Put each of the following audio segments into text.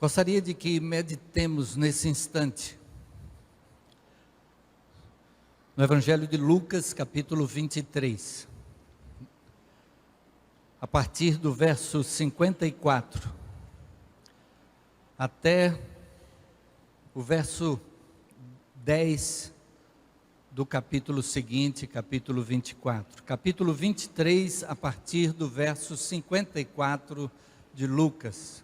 Gostaria de que meditemos nesse instante no Evangelho de Lucas, capítulo 23, a partir do verso 54 até o verso 10 do capítulo seguinte, capítulo 24. Capítulo 23, a partir do verso 54 de Lucas.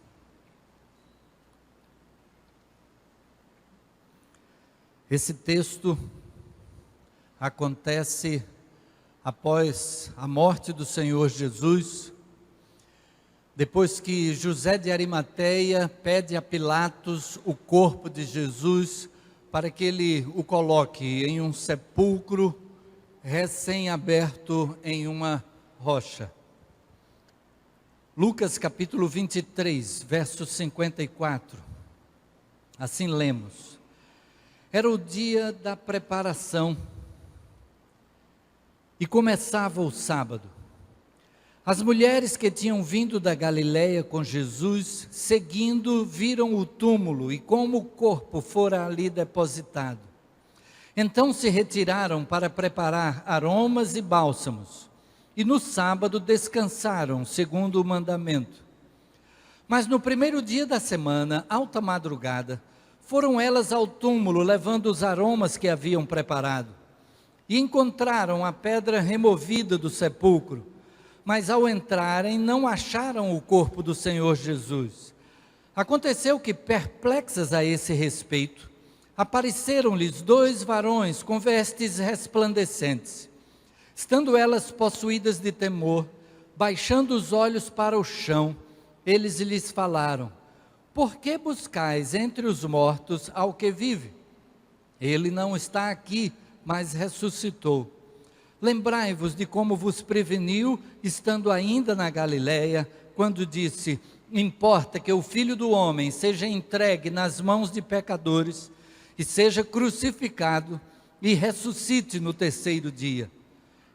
Esse texto acontece após a morte do Senhor Jesus, depois que José de Arimateia pede a Pilatos o corpo de Jesus para que ele o coloque em um sepulcro recém-aberto em uma rocha. Lucas capítulo 23, verso 54, assim lemos. Era o dia da preparação e começava o sábado. As mulheres que tinham vindo da Galileia com Jesus, seguindo, viram o túmulo e como o corpo fora ali depositado. Então se retiraram para preparar aromas e bálsamos, e no sábado descansaram, segundo o mandamento. Mas no primeiro dia da semana, alta madrugada, foram elas ao túmulo, levando os aromas que haviam preparado. E encontraram a pedra removida do sepulcro, mas ao entrarem não acharam o corpo do Senhor Jesus. Aconteceu que, perplexas a esse respeito, apareceram-lhes dois varões com vestes resplandecentes. Estando elas possuídas de temor, baixando os olhos para o chão, eles lhes falaram: por que buscais entre os mortos ao que vive? Ele não está aqui, mas ressuscitou. Lembrai-vos de como vos preveniu, estando ainda na Galileia, quando disse: importa que o Filho do Homem seja entregue nas mãos de pecadores, e seja crucificado, e ressuscite no terceiro dia.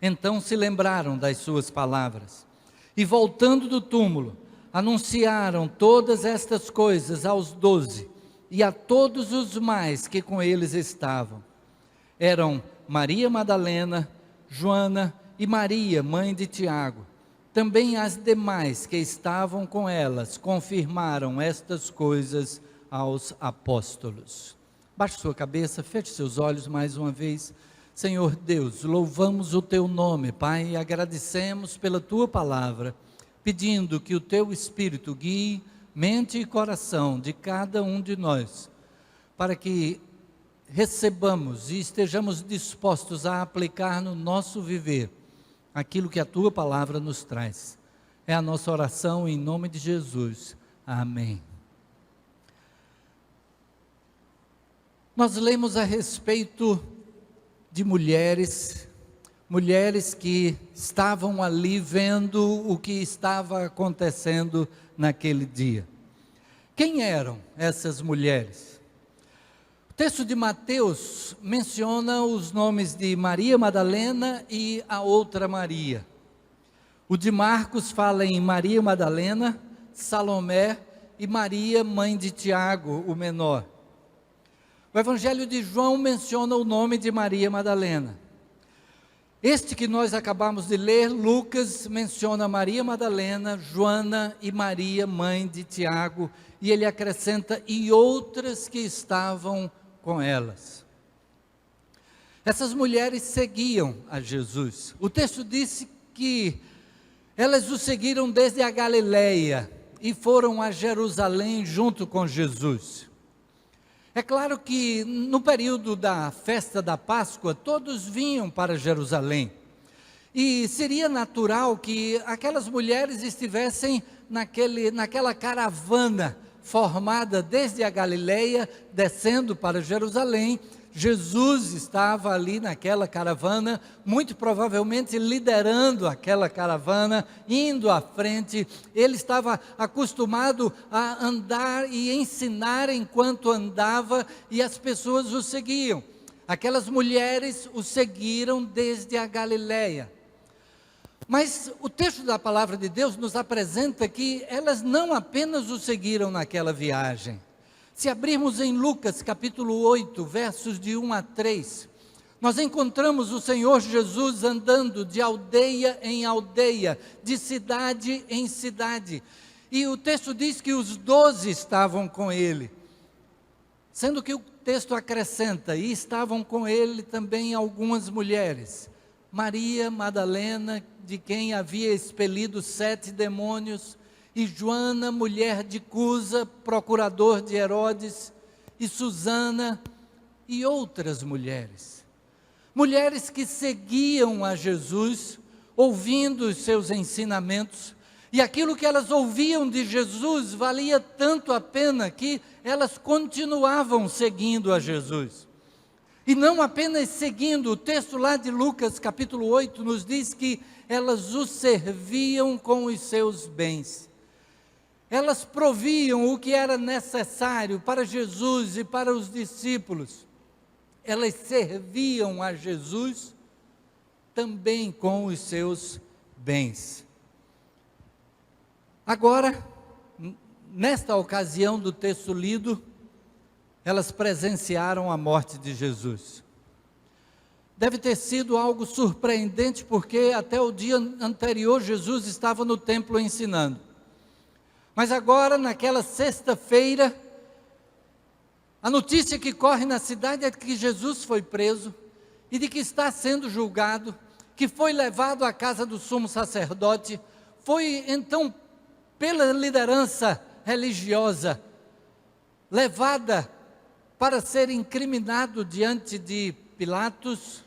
Então se lembraram das suas palavras, e voltando do túmulo, anunciaram todas estas coisas aos 12 e a todos os mais que com eles estavam. Eram Maria Madalena, Joana e Maria, mãe de Tiago. Também as demais que estavam com elas confirmaram estas coisas aos apóstolos. Baixe sua cabeça, feche seus olhos mais uma vez. Senhor Deus, louvamos o teu nome, Pai, e agradecemos pela tua palavra, pedindo que o teu Espírito guie mente e coração de cada um de nós, para que recebamos e estejamos dispostos a aplicar no nosso viver aquilo que a tua palavra nos traz. É a nossa oração em nome de Jesus. Amém. Nós lemos a respeito de mulheres que estavam ali vendo o que estava acontecendo naquele dia. Quem eram essas mulheres? O texto de Mateus menciona os nomes de Maria Madalena e a outra Maria. O de Marcos fala em Maria Madalena, Salomé e Maria, mãe de Tiago, o menor. O Evangelho de João menciona o nome de Maria Madalena. Este que nós acabamos de ler, Lucas, menciona Maria Madalena, Joana e Maria, mãe de Tiago, e ele acrescenta, e outras que estavam com elas. Essas mulheres seguiam a Jesus. O texto disse que elas o seguiram desde a Galileia e foram a Jerusalém junto com Jesus. É claro que no período da festa da Páscoa, todos vinham para Jerusalém. E seria natural que aquelas mulheres estivessem naquela caravana formada desde a Galileia, descendo para Jerusalém. Jesus estava ali naquela caravana, muito provavelmente liderando aquela caravana, indo à frente. Ele estava acostumado a andar e ensinar enquanto andava, e as pessoas o seguiam. Aquelas mulheres o seguiram desde a Galileia. Mas o texto da palavra de Deus nos apresenta que elas não apenas o seguiram naquela viagem. Se abrirmos em Lucas capítulo 8, versos de 1 a 3, nós encontramos o Senhor Jesus andando de aldeia em aldeia, de cidade em cidade. E o texto diz que os 12 estavam com ele, sendo que o texto acrescenta, e estavam com ele também algumas mulheres. Maria Madalena, de quem havia expelido 7 demônios, e Joana, mulher de Cusa, procurador de Herodes, e Susana, e outras mulheres. Mulheres que seguiam a Jesus, ouvindo os seus ensinamentos, e aquilo que elas ouviam de Jesus valia tanto a pena que elas continuavam seguindo a Jesus. E não apenas seguindo, o texto lá de Lucas capítulo 8 nos diz que elas o serviam com os seus bens. Elas proviam o que era necessário para Jesus e para os discípulos. Elas serviam a Jesus também com os seus bens. Agora, nesta ocasião do texto lido, elas presenciaram a morte de Jesus. Deve ter sido algo surpreendente, porque até o dia anterior Jesus estava no templo ensinando. Mas agora, naquela sexta-feira, a notícia que corre na cidade é que Jesus foi preso e de que está sendo julgado, que foi levado à casa do sumo sacerdote, foi então, pela liderança religiosa, levada para ser incriminado diante de Pilatos.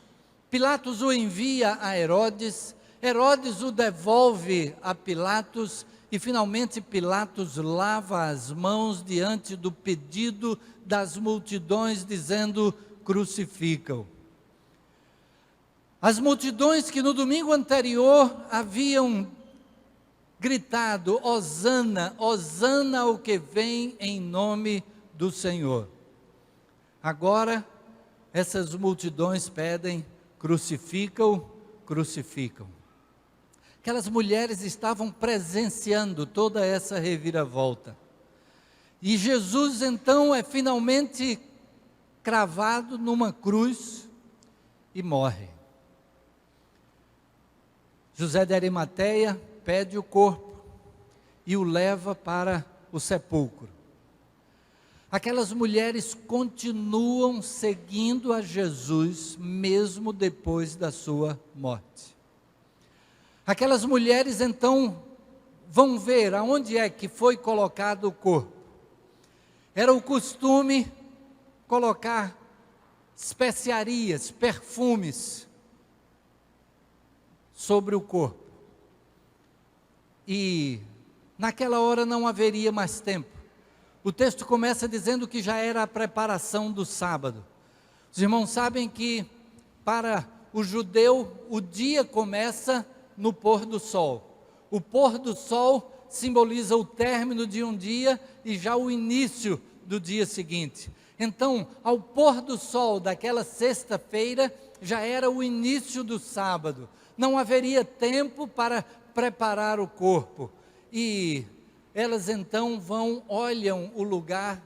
Pilatos o envia a Herodes, Herodes o devolve a Pilatos, e finalmente Pilatos lava as mãos diante do pedido das multidões, dizendo: crucificam. As multidões que no domingo anterior haviam gritado: Hosana, Hosana ao que vem em nome do Senhor. Agora, essas multidões pedem: crucificam, crucificam. Aquelas mulheres estavam presenciando toda essa reviravolta. E Jesus então é finalmente cravado numa cruz e morre. José de Arimateia pede o corpo e o leva para o sepulcro. Aquelas mulheres continuam seguindo a Jesus mesmo depois da sua morte. Aquelas mulheres então vão ver aonde é que foi colocado o corpo. Era o costume colocar especiarias, perfumes sobre o corpo. E naquela hora não haveria mais tempo. O texto começa dizendo que já era a preparação do sábado. Os irmãos sabem que para o judeu o dia começa no pôr do sol. O pôr do sol simboliza o término de um dia e já o início do dia seguinte. Então, ao pôr do sol daquela sexta-feira, já era o início do sábado. Não haveria tempo para preparar o corpo. E elas então olham o lugar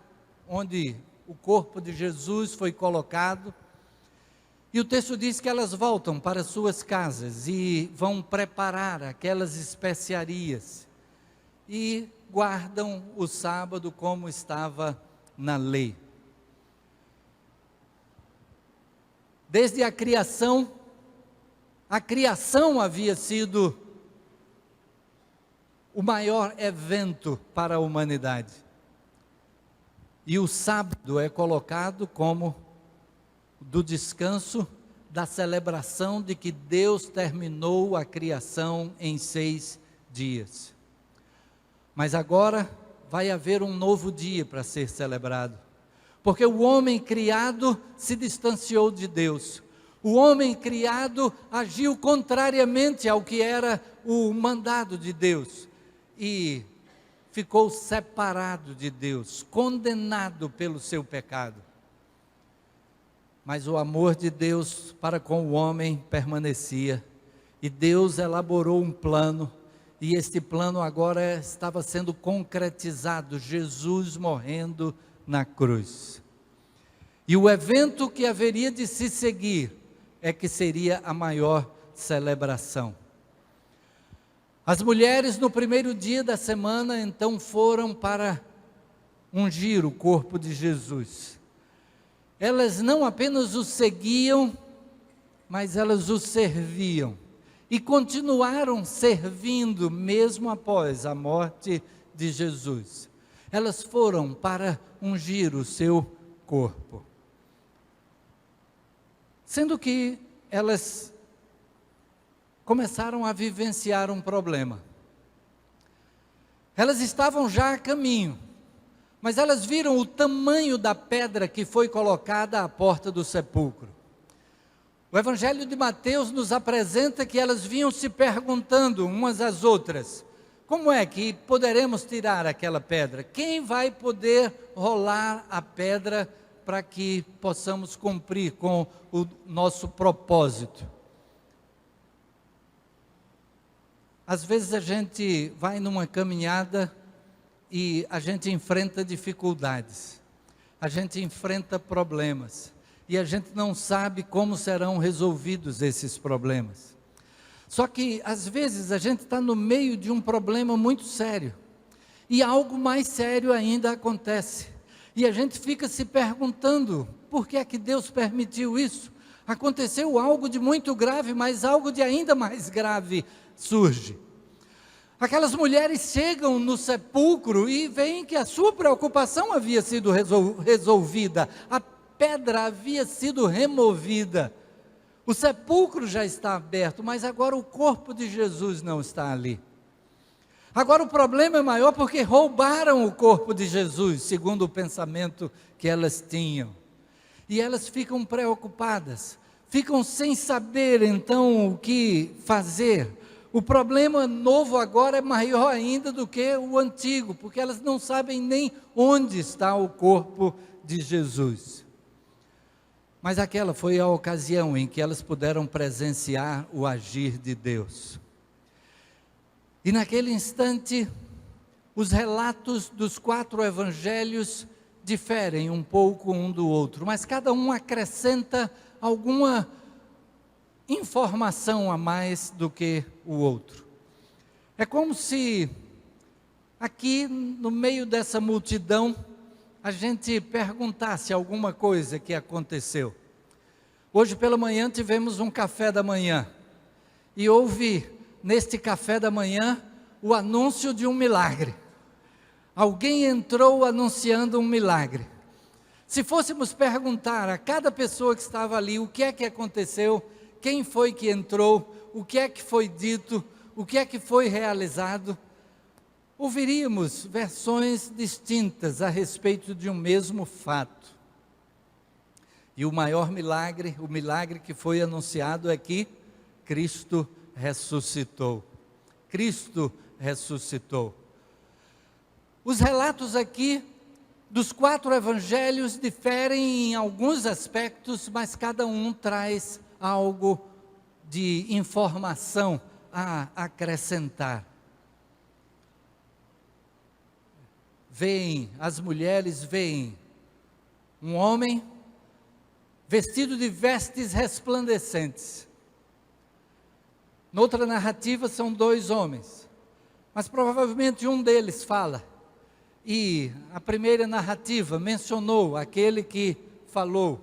onde o corpo de Jesus foi colocado. E o texto diz que elas voltam para suas casas e vão preparar aquelas especiarias e guardam o sábado como estava na lei. Desde a criação havia sido o maior evento para a humanidade. E o sábado é colocado como do descanso, da celebração de que Deus terminou a criação em 6 dias. Mas agora vai haver um novo dia para ser celebrado, porque o homem criado se distanciou de Deus. O homem criado agiu contrariamente ao que era o mandado de Deus e ficou separado de Deus, condenado pelo seu pecado. Mas o amor de Deus para com o homem permanecia, E Deus elaborou um plano, e este plano agora estava sendo concretizado, Jesus morrendo na cruz. E o evento que haveria de se seguir é que seria a maior celebração. As mulheres no primeiro dia da semana então foram para ungir o corpo de Jesus. Elas não apenas o seguiam, mas elas o serviam. E continuaram servindo mesmo após a morte de Jesus. Elas foram para ungir o seu corpo. Sendo que elas começaram a vivenciar um problema. Elas estavam já a caminho, mas elas viram o tamanho da pedra que foi colocada à porta do sepulcro. O Evangelho de Mateus nos apresenta que elas vinham se perguntando umas às outras: como é que poderemos tirar aquela pedra? Quem vai poder rolar a pedra para que possamos cumprir com o nosso propósito? Às vezes a gente vai numa caminhada e a gente enfrenta dificuldades, a gente enfrenta problemas, e a gente não sabe como serão resolvidos esses problemas. Só que às vezes a gente está no meio de um problema muito sério, e algo mais sério ainda acontece, e a gente fica se perguntando, por que é que Deus permitiu isso? Aconteceu algo de muito grave, mas algo de ainda mais grave surge. Aquelas mulheres chegam no sepulcro e veem que a sua preocupação havia sido resolvida, a pedra havia sido removida, o sepulcro já está aberto, mas agora o corpo de Jesus não está ali. Agora o problema é maior porque roubaram o corpo de Jesus, segundo o pensamento que elas tinham. E elas ficam preocupadas, ficam sem saber então o que fazer. O problema novo agora é maior ainda do que o antigo, porque elas não sabem nem onde está o corpo de Jesus. Mas aquela foi a ocasião em que elas puderam presenciar o agir de Deus. E naquele instante, os relatos dos 4 evangelhos diferem um pouco um do outro, mas cada um acrescenta alguma informação a mais do que o outro. É como se aqui no meio dessa multidão a gente perguntasse alguma coisa que aconteceu. Hoje pela manhã tivemos um café da manhã e houve neste café da manhã o anúncio de um milagre. Alguém entrou anunciando um milagre. Se fôssemos perguntar a cada pessoa que estava ali o que é que aconteceu, quem foi que entrou, o que é que foi dito, o que é que foi realizado, ouviríamos versões distintas a respeito de um mesmo fato. E o maior milagre, o milagre que foi anunciado é que Cristo ressuscitou. Cristo ressuscitou. Os relatos aqui dos 4 evangelhos diferem em alguns aspectos, mas cada um traz algo de informação a acrescentar. As mulheres veem um homem vestido de vestes resplandecentes. Noutra narrativa são 2 homens, mas provavelmente um deles fala. E a primeira narrativa mencionou aquele que falou.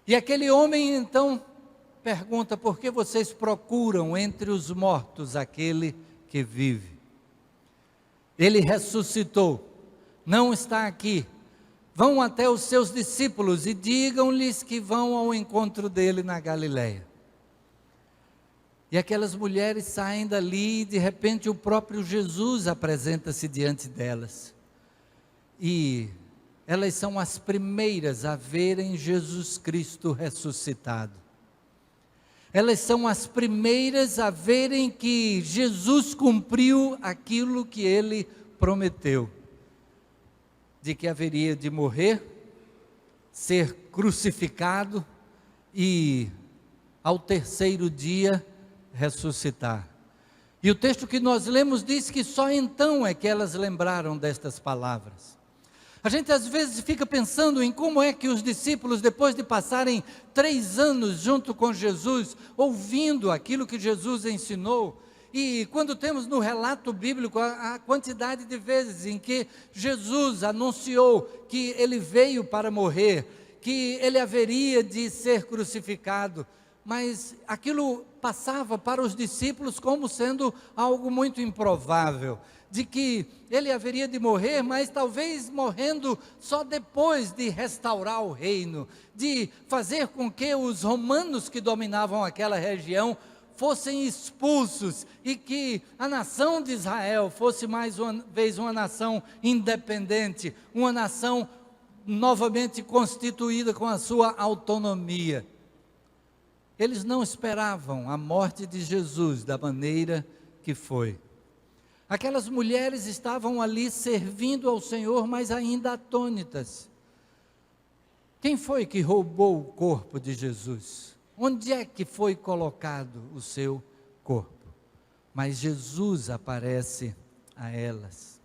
E aquele homem então pergunta: por que vocês procuram entre os mortos aquele que vive? Ele ressuscitou, não está aqui. Vão até os seus discípulos e digam-lhes que vão ao encontro dele na Galileia. E aquelas mulheres saem dali e de repente o próprio Jesus apresenta-se diante delas. E elas são as primeiras a verem Jesus Cristo ressuscitado. Elas são as primeiras a verem que Jesus cumpriu aquilo que ele prometeu, de que haveria de morrer, ser crucificado e ao terceiro dia ressuscitar. E o texto que nós lemos diz que só então é que elas lembraram destas palavras. A gente às vezes fica pensando em como é que os discípulos, depois de passarem 3 anos junto com Jesus, ouvindo aquilo que Jesus ensinou, e quando temos no relato bíblico a quantidade de vezes em que Jesus anunciou que ele veio para morrer, que ele haveria de ser crucificado, mas aquilo passava para os discípulos como sendo algo muito improvável, de que ele haveria de morrer, mas talvez morrendo só depois de restaurar o reino, de fazer com que os romanos que dominavam aquela região fossem expulsos e que a nação de Israel fosse mais uma vez uma nação independente, uma nação novamente constituída com a sua autonomia. Eles não esperavam a morte de Jesus da maneira que foi. Aquelas mulheres estavam ali servindo ao Senhor, mas ainda atônitas. Quem foi que roubou o corpo de Jesus? Onde é que foi colocado o seu corpo? Mas Jesus aparece a elas.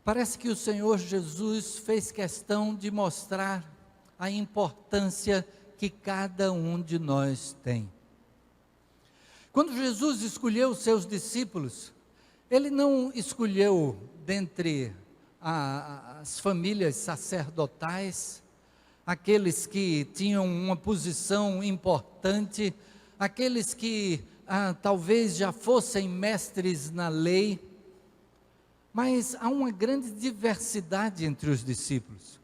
Parece que o Senhor Jesus fez questão de mostrar a importância que cada um de nós tem. Quando Jesus escolheu os seus discípulos, ele não escolheu dentre as famílias sacerdotais, aqueles que tinham uma posição importante, aqueles que talvez já fossem mestres na lei, mas há uma grande diversidade entre os discípulos,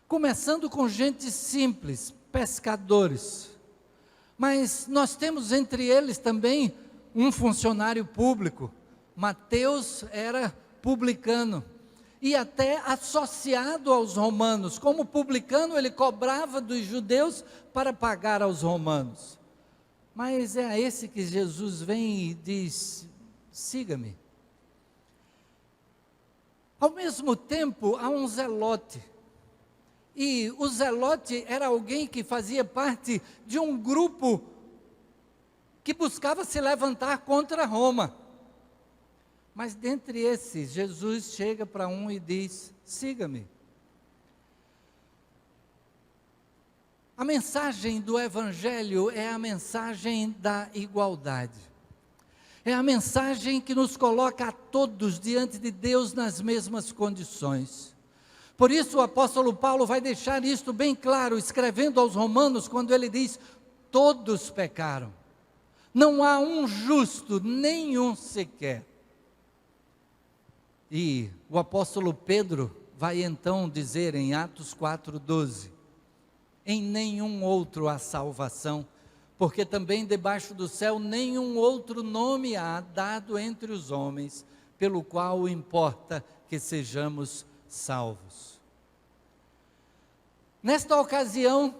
começando com gente simples, pescadores, mas nós temos entre eles também um funcionário público. Mateus era publicano e até associado aos romanos. Como publicano, ele cobrava dos judeus para pagar aos romanos. Mas é a esse que Jesus vem e diz: siga-me. Ao mesmo tempo, há um zelote. E o zelote era alguém que fazia parte de um grupo que buscava se levantar contra Roma. Mas dentre esses, Jesus chega para um e diz: siga-me. A mensagem do Evangelho é a mensagem da igualdade. É a mensagem que nos coloca a todos diante de Deus nas mesmas condições. Por isso o apóstolo Paulo vai deixar isto bem claro, escrevendo aos Romanos, quando ele diz: todos pecaram. Não há um justo, nenhum sequer. E o apóstolo Pedro vai então dizer em Atos 4:12: em nenhum outro há salvação, porque também debaixo do céu nenhum outro nome há dado entre os homens, pelo qual importa que sejamos salvos. Nesta ocasião,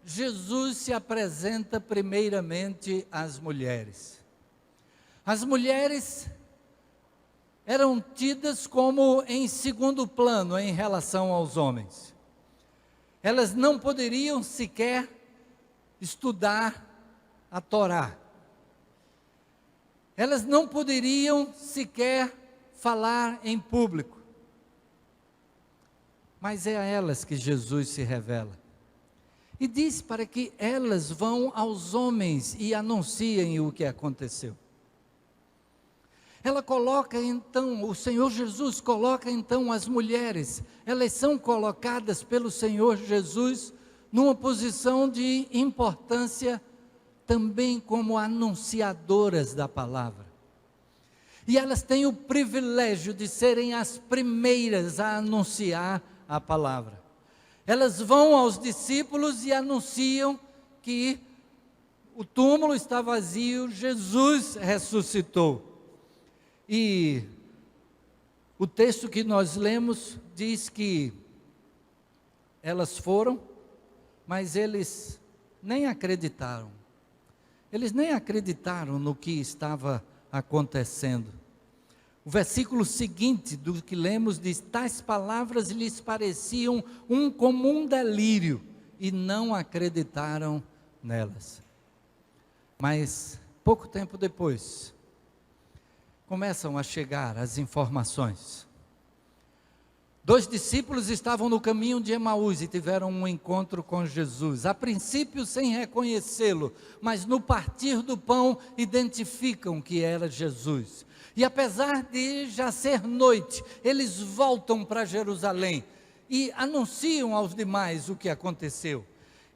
Jesus se apresenta primeiramente às mulheres. As mulheres eram tidas como em segundo plano em relação aos homens. Elas não poderiam sequer estudar a Torá. Elas não poderiam sequer falar em público. Mas é a elas que Jesus se revela. E diz para que elas vão aos homens e anunciem o que aconteceu. Ela coloca então, o Senhor Jesus coloca então as mulheres, elas são colocadas pelo Senhor Jesus numa posição de importância também como anunciadoras da palavra. E elas têm o privilégio de serem as primeiras a anunciar a palavra. Elas vão aos discípulos e anunciam que o túmulo está vazio, Jesus ressuscitou. E o texto que nós lemos diz que elas foram, mas eles nem acreditaram. Eles nem acreditaram no que estava acontecendo. O versículo seguinte do que lemos diz: tais palavras lhes pareciam um comum delírio e não acreditaram nelas. Mas, pouco tempo depois, começam a chegar as informações. 2 discípulos estavam no caminho de Emaús e tiveram um encontro com Jesus. A princípio sem reconhecê-lo, mas no partir do pão identificam que era Jesus. E apesar de já ser noite, eles voltam para Jerusalém e anunciam aos demais o que aconteceu.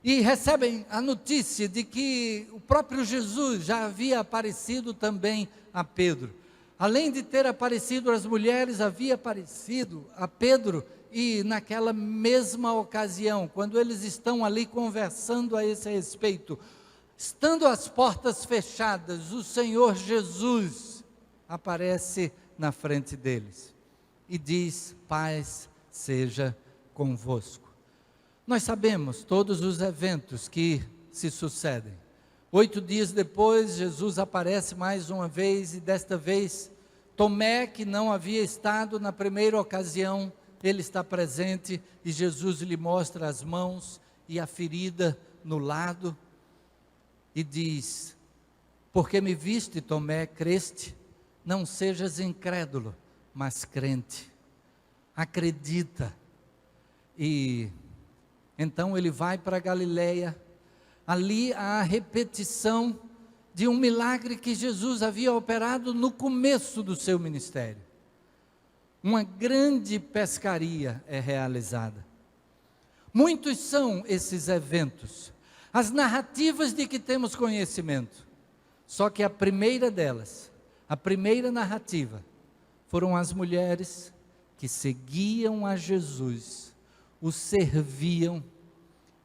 E recebem a notícia de que o próprio Jesus já havia aparecido também a Pedro. Além de ter aparecido às mulheres, havia aparecido a Pedro, e naquela mesma ocasião, quando eles estão ali conversando a esse respeito, estando as portas fechadas, o Senhor Jesus aparece na frente deles e diz: paz seja convosco. Nós sabemos todos os eventos que se sucedem. 8 dias depois, Jesus aparece mais uma vez, e desta vez, Tomé, que não havia estado na primeira ocasião, ele está presente, e Jesus lhe mostra as mãos e a ferida no lado, e diz: porque me viste, Tomé, creste? Não sejas incrédulo, mas crente. Acredita. E então ele vai para a Galileia. Ali há a repetição de um milagre que Jesus havia operado no começo do seu ministério. Uma grande pescaria é realizada. Muitos são esses eventos, as narrativas de que temos conhecimento. Só que a primeira delas, a primeira narrativa, foram as mulheres que seguiam a Jesus, o serviam,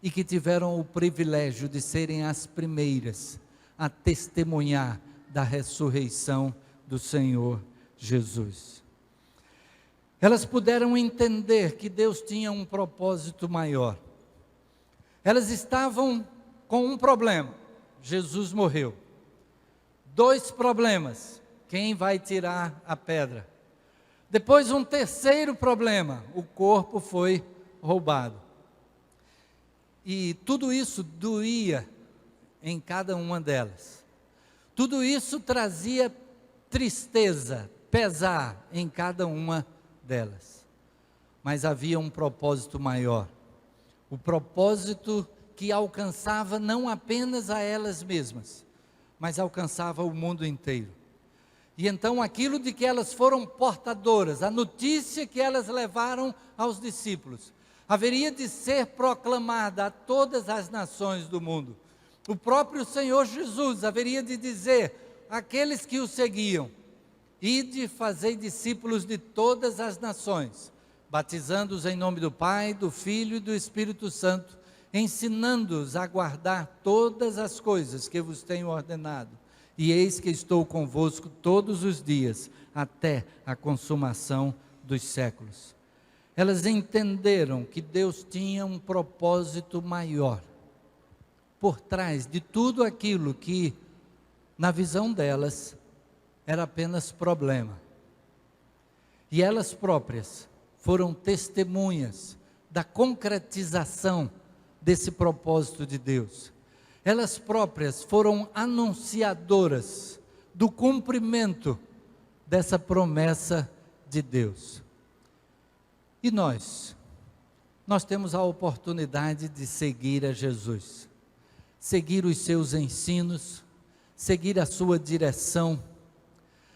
e que tiveram o privilégio de serem as primeiras a testemunhar da ressurreição do Senhor Jesus. Elas puderam entender que Deus tinha um propósito maior. Elas estavam com um problema: Jesus morreu. 2 problemas: quem vai tirar a pedra? Depois um terceiro problema: o corpo foi roubado. E tudo isso doía em cada uma delas. Tudo isso trazia tristeza, pesar em cada uma delas. Mas havia um propósito maior. O propósito que alcançava não apenas a elas mesmas, mas alcançava o mundo inteiro. E então aquilo de que elas foram portadoras, a notícia que elas levaram aos discípulos, haveria de ser proclamada a todas as nações do mundo. O próprio Senhor Jesus haveria de dizer àqueles que o seguiam: ide, fazei discípulos de todas as nações, batizando-os em nome do Pai, do Filho e do Espírito Santo, ensinando-os a guardar todas as coisas que vos tenho ordenado. E eis que estou convosco todos os dias, até a consumação dos séculos. Elas entenderam que Deus tinha um propósito maior por trás de tudo aquilo que, na visão delas, era apenas problema. E elas próprias foram testemunhas da concretização desse propósito de Deus. Elas próprias foram anunciadoras do cumprimento dessa promessa de Deus. E nós temos a oportunidade de seguir a Jesus, seguir os seus ensinos, seguir a sua direção,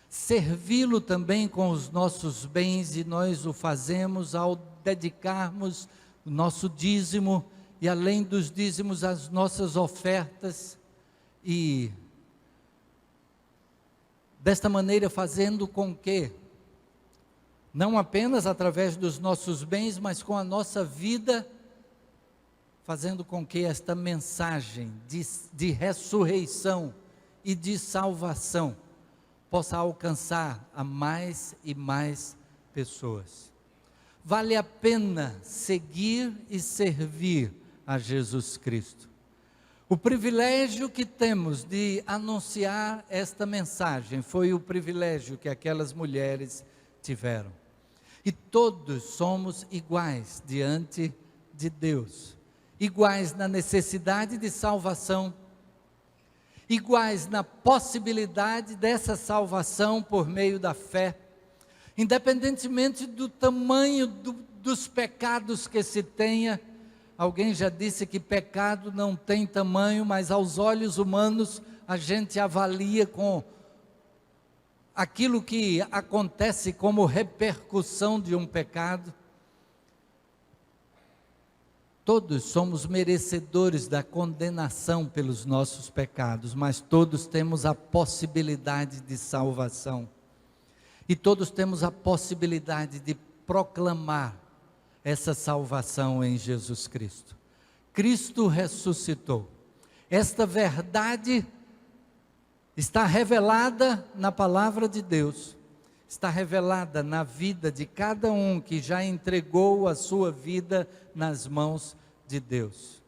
servi-lo também com os nossos bens, e nós o fazemos ao dedicarmos o nosso dízimo, e além dos dízimos, as nossas ofertas, e desta maneira fazendo com que, não apenas através dos nossos bens, mas com a nossa vida, fazendo com que esta mensagem de ressurreição e de salvação possa alcançar a mais e mais pessoas. Vale a pena seguir e servir a Jesus Cristo. O privilégio que temos de anunciar esta mensagem foi o privilégio que aquelas mulheres tiveram. E todos somos iguais diante de Deus, iguais na necessidade de salvação, iguais na possibilidade dessa salvação por meio da fé, independentemente do tamanho dos pecados que se tenha. Alguém já disse que pecado não tem tamanho, mas aos olhos humanos a gente avalia com aquilo que acontece como repercussão de um pecado. Todos somos merecedores da condenação pelos nossos pecados, mas todos temos a possibilidade de salvação. E todos temos a possibilidade de proclamar essa salvação em Jesus Cristo. Cristo ressuscitou. Esta verdade está revelada na palavra de Deus, está revelada na vida de cada um que já entregou a sua vida nas mãos de Deus.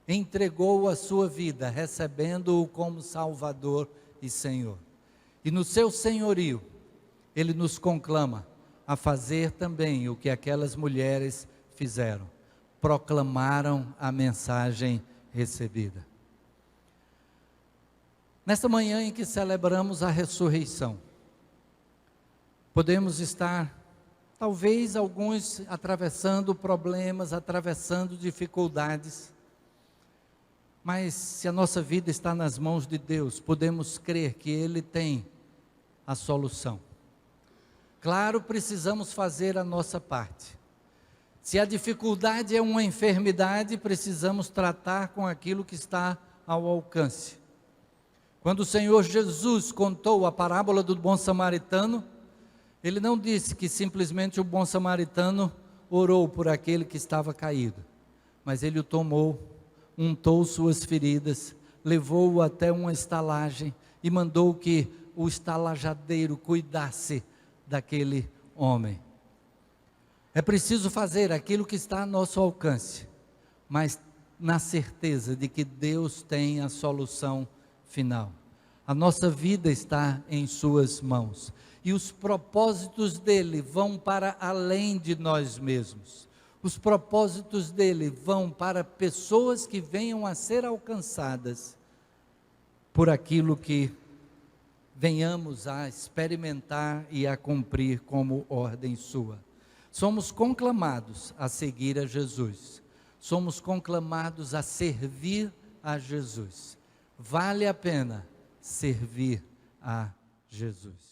Entregou a sua vida, recebendo-o como Salvador e Senhor. E no seu senhorio, Ele nos conclama a fazer também o que aquelas mulheres fizeram. Proclamaram a mensagem recebida. Nesta manhã em que celebramos a ressurreição, podemos estar, talvez alguns atravessando problemas, atravessando dificuldades, mas se a nossa vida está nas mãos de Deus, podemos crer que Ele tem a solução. Claro, precisamos fazer a nossa parte. Se a dificuldade é uma enfermidade, precisamos tratar com aquilo que está ao alcance. Quando o Senhor Jesus contou a parábola do bom samaritano, Ele não disse que simplesmente o bom samaritano orou por aquele que estava caído, mas Ele o tomou, untou suas feridas, levou-o até uma estalagem e mandou que o estalajadeiro cuidasse daquele homem. É preciso fazer aquilo que está a nosso alcance, mas na certeza de que Deus tem a solução final. A nossa vida está em suas mãos, e os propósitos dele vão para além de nós mesmos. Os propósitos dele vão para pessoas que venham a ser alcançadas por aquilo que venhamos a experimentar e a cumprir como ordem sua. Somos conclamados a seguir a Jesus. Somos conclamados a servir a Jesus. Vale a pena servir a Jesus.